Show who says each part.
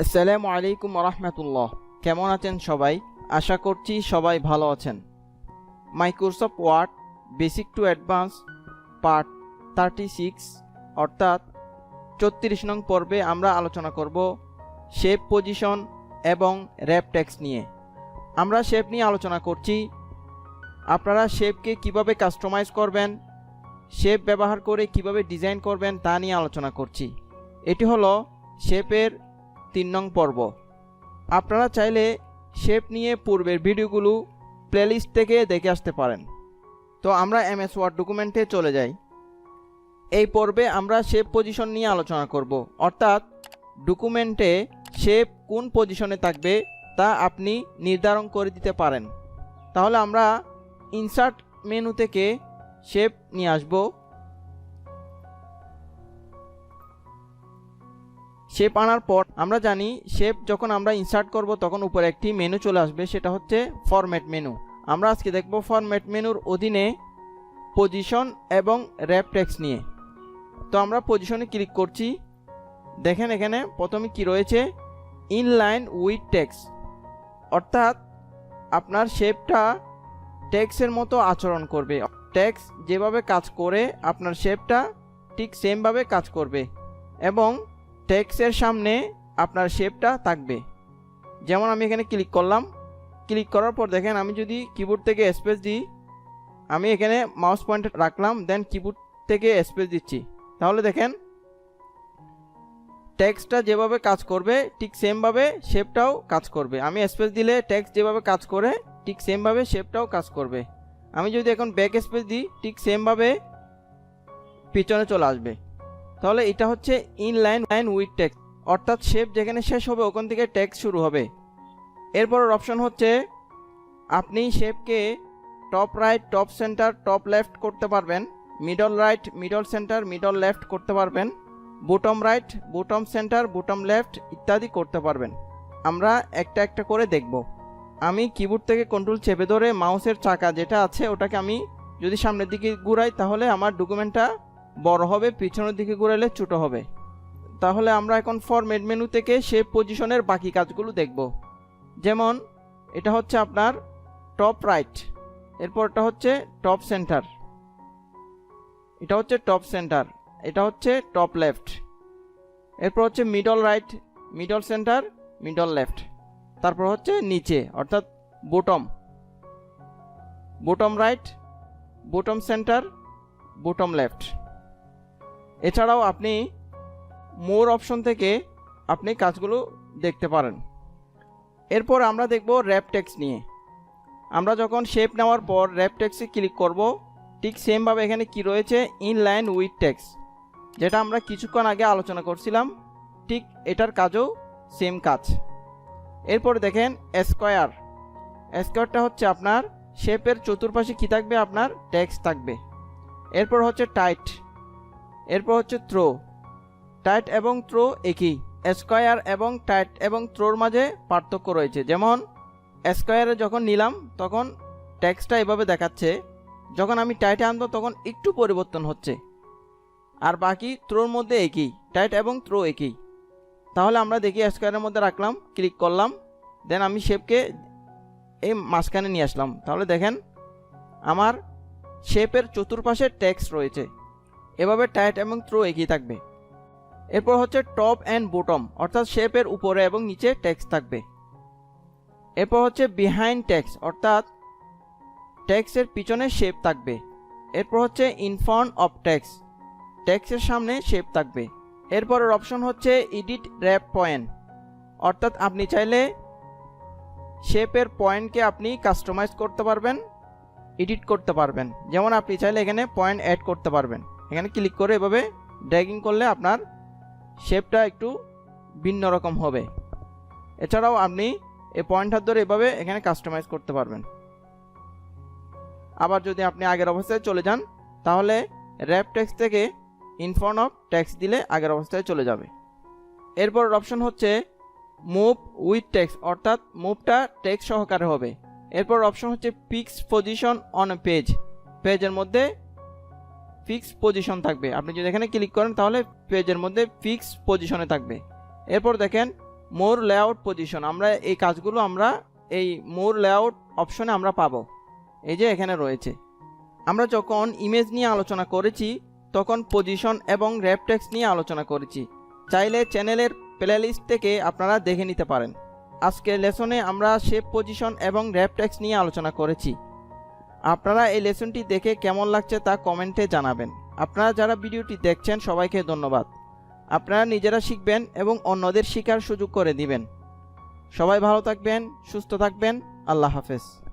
Speaker 1: আসসালামু আলাইকুম রাহমাতুল্লাহ। কেমন আছেন সবাই? আশা করছি সবাই ভালো আছেন। Microsoft Word basic to advance part 36 অর্থাৎ 34 নং পর্বে আমরা আলোচনা করব শেপ পজিশন এবং র্যাপ টেক্সট নিয়ে। আমরা শেপ নিয়ে আলোচনা করছি। আপনারা শেপকে কিভাবে কাস্টমাইজ করবেন, শেপ ব্যবহার করে কিভাবে ডিজাইন করবেন তা নিয়ে আলোচনা করছি। এটি হলো শেপের 3 নং পর্ব। আপনারা চাইলে শেপ নিয়ে পূর্বের ভিডিওগুলো প্লেলিস্ট থেকে দেখে আসতে পারেন। তো আমরা এমএস ওয়ার্ড ডকুমেন্টে চলে যাই। এই পর্বে আমরা শেপ পজিশন নিয়ে আলোচনা করব, অর্থাৎ ডকুমেন্টে শেপ কোন পজিশনে থাকবে তা আপনি নির্ধারণ করে দিতে পারেন। তাহলে আমরা ইনসার্ট মেনু থেকে শেপ নিয়ে আসব। শেপ আনার পর আমরা জানি শেপ যখন আমরা ইনসার্ট করব তখন উপরে একটি মেনু চলে আসবে, সেটা হচ্ছে ফরম্যাট মেনু। আমরা আজকে দেখব ফরম্যাট মেনুর অধীনে পজিশন এবং র্যাপ টেক্সট নিয়ে। তো আমরা পজিশনে ক্লিক করছি। দেখেন এখানে প্রথমে কি রয়েছে, ইনলাইন উইথ টেক্সট, অর্থাৎ আপনার শেপটা টেক্সটের মতো আচরণ করবে। টেক্সট যেভাবে কাজ করে আপনার শেপটা ঠিক সেমভাবে কাজ করবে এবং টেক্সটের সামনে আপনার শেপটা থাকবে। যেমন আমি এখানে ক্লিক করলাম, ক্লিক করার পর দেখেন আমি যদি কিবোর্ড থেকে স্পেস দিই, আমি এখানে মাউস পয়েন্টার রাখলাম, দেন কিবোর্ড থেকে স্পেস দিচ্ছি, তাহলে দেখেন টেক্সটটা যেভাবে কাজ করবে ঠিক সেমভাবে শেপটাও কাজ করবে। আমি স্পেস দিলে টেক্সট যেভাবে কাজ করে ঠিক সেমভাবে শেপটাও কাজ করবে। আমি যদি এখন ব্যাক স্পেস দিই ঠিক সেমভাবে পিছনে চলে আসবে। তাহলে এটা হচ্ছে ইনলাইন উইথ টেক্সট, অর্থাৎ শেপ যেখানে শেষ হবে ওখান থেকে টেক্সট শুরু হবে। এরপরের অপশন হচ্ছে আপনি শেপকে top right, top centre, top left করতে পারবেন, middle right, middle centre, middle left করতে পারবেন, bottom right, bottom centre, bottom left ইত্যাদি করতে পারবেন। আমরা একটা একটা করে দেখব। আমি কিবোর্ড থেকে কন্ট্রোল চেপে ধরে মাউসের চাকা যেটা আছে ওটাকে আমি যদি সামনের দিকে ঘুরাই তাহলে আমার ডকুমেন্টটা বড় হবে, পিছনের দিকে ঘুরালে ছোট হবে। তাহলে আমরা এখন ফরম্যাট মেনু থেকে শেপ পজিশনের বাকি কাজগুলো দেখব। যেমন এটা হচ্ছে আপনার টপ রাইট, এরপরটা হচ্ছে টপ সেন্টার, এটা হচ্ছে টপ সেন্টার, এটা হচ্ছে টপ লেফট, এরপর হচ্ছে middle right, middle centre, middle left, তারপর হচ্ছে নিচে অর্থাৎ bottom, bottom right, bottom centre, bottom left. এছাড়াও আপনি মোর অপশন থেকে আপনি কাজগুলো দেখতে পারেন। এরপর আমরা দেখব র্যাপ টেক্সট নিয়ে। আমরা যখন শেপ নেওয়ার পর র্যাপ টেক্সটে ক্লিক করব, ঠিক সেমভাবে এখানে কি রয়েছে, ইনলাইন উইথ টেক্সট, যেটা আমরা কিছুক্ষণ আগে আলোচনা করছিলাম, ঠিক এটার কাজও সেম কাজ। এরপর দেখেন স্কোয়ার, স্কোয়ারটা হচ্ছে আপনার শেপের চতুর্পাশে কি থাকবে, আপনার টেক্সট থাকবে। এরপর হচ্ছে টাইট, এরপর হচ্ছে থ্রো। টাইট এবং থ্রো একই, স্কোয়ার এবং টাইট এবং থ্রোর মাঝে পার্থক্য রয়েছে। যেমন স্কোয়ারে যখন নিলাম তখন টেক্সটটা এভাবে দেখাচ্ছে, যখন আমি টাইটে আনবো তখন একটু পরিবর্তন হচ্ছে, আর বাকি থ্রোর মধ্যে একই, টাইট এবং থ্রো একই। তাহলে আমরা দেখি স্কোয়ারের মধ্যে রাখলাম, ক্লিক করলাম, দেন আমি শেপকে এই মাঝখানে নিয়ে আসলাম, তাহলে দেখেন আমার শেপের চতুর্পাশে টেক্সট রয়েছে। এভাবে টাইট এবং থ্রো একই থাকবে। এরপর হচ্ছে টপ অ্যান্ড বটম, অর্থাৎ শেপের উপরে এবং নিচে টেক্সট থাকবে। এরপর হচ্ছে বিহাইন্ড টেক্সট, অর্থাৎ টেক্সটের পিছনে শেপ থাকবে। এরপর হচ্ছে ইন ফ্রন্ট অফ টেক্সট, টেক্সটের সামনে শেপ থাকবে। এরপরের অপশন হচ্ছে এডিট র্যাপ পয়েন্ট, অর্থাৎ আপনি চাইলে শেপের পয়েন্টকে আপনি কাস্টমাইজ করতে পারবেন, এডিট করতে পারবেন। যেমন আপনি চাইলে এখানে পয়েন্ট অ্যাড করতে পারবেন, এখানে ক্লিক করে এভাবে ড্র্যাগিং করলে আপনার শেপটা একটু ভিন্ন রকম হবে। এছাড়াও আপনি এই পয়েন্টার ধরে এভাবে এখানে কাস্টমাইজ করতে পারবেন। আবার যদি আপনি আগের অবস্থায় চলে যান তাহলে র্যাপ টেক্সট থেকে ইন ফ্রন্ট অফ টেক্সট দিলে আগের অবস্থায় চলে যাবে। এরপর অপশন হচ্ছে মুভ উইথ টেক্সট, অর্থাৎ মুভটা টেক্সট সহকারে হবে। এরপর অপশন হচ্ছে pix position on a page, পেজের মধ্যে ফিক্স পজিশন থাকবে। আপনি যদি এখানে ক্লিক করেন তাহলে পেজের মধ্যে ফিক্স পজিশনে থাকবে। এরপর দেখেন মোর লেআউট পজিশন, আমরা এই কাজগুলো আমরা এই মোর লেআউট অপশনে আমরা পাবো। এই যে এখানে রয়েছে। আমরা যখন ইমেজ নিয়ে আলোচনা করেছি তখন পজিশন এবং র্যাপ টেক্সট নিয়ে আলোচনা করেছি। চাইলে চ্যানেলের প্লেলিস্ট থেকে আপনারা দেখে নিতে পারেন। আজকের লেসনে আমরা শেপ পজিশন এবং র্যাপ টেক্সট নিয়ে আলোচনা করেছি। আপনারা এই লেসনটি দেখে কেমন লাগছে তা কমেন্টে জানাবেন। আপনারা যারা ভিডিওটি দেখছেন সবাইকে ধন্যবাদ। আপনারা নিজেরা শিখবেন এবং অন্যদের শেখার সুযোগ করে দিবেন। সবাই ভালো থাকবেন, সুস্থ থাকবেন। আল্লাহ হাফেজ।